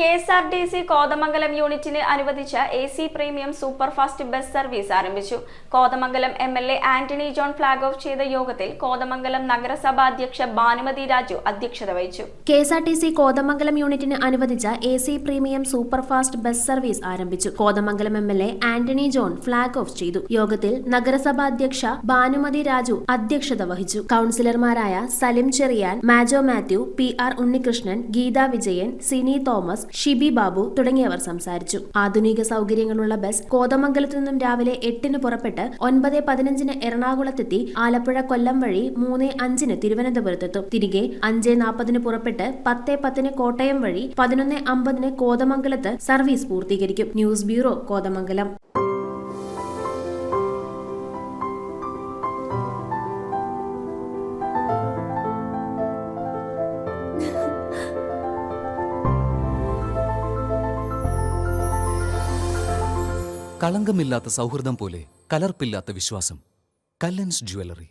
KSRTC. Kothamangalam യൂണിറ്റിന് അനുവദിച്ച AC. Premium superfast bus service ആരംഭിച്ചു. Kothamangalam MLA. Antony John flag off ചെയ്ത യോഗത്തിൽ കോതമംഗലം നഗരസഭാ അധ്യക്ഷ ഭാനുമതി രാജു അധ്യക്ഷത വഹിച്ചു. കെ.എസ്.ആർ.ടി.സി. കോതമംഗലം യൂണിറ്റിന് അനുവദിച്ച AC. Premium superfast bus service ആരംഭിച്ചു. Kothamangalam MLA. Antony John flag off ചെയ്തു. യോഗത്തിൽ നഗരസഭാ അധ്യക്ഷ ഭാനുമതി രാജു അധ്യക്ഷത വഹിച്ചു. കൌൺസിലർമാരായ സലിം ചെറിയാൻ, മാജോ മാത്യു, പി.ആർ. ഉണ്ണികൃഷ്ണൻ, ഗീത വിജയൻ, സിനി തോമസ്, ഷിബി ബാബു തുടങ്ങിയവർ സംസാരിച്ചു. ആധുനിക സൗകര്യങ്ങളുള്ള ബസ് കോതമംഗലത്തു നിന്നും രാവിലെ 8-ന് പുറപ്പെട്ട് 9:15-ന് എറണാകുളത്തെത്തി ആലപ്പുഴ കൊല്ലം വഴി 3:05-ന് തിരുവനന്തപുരത്തെത്തും. തിരികെ 5:40-ന് പുറപ്പെട്ട് 10:10-ന് കോട്ടയം വഴി 11:50-ന് കോതമംഗലത്ത് സർവീസ് പൂർത്തീകരിക്കും. News bureau, Kothamangalam. കളങ്കമില്ലാത്ത സൗഹൃദം പോലെ കലർപ്പില്ലാത്ത വിശ്വാസം. കല്ലൻസ് ജ്വല്ലറി.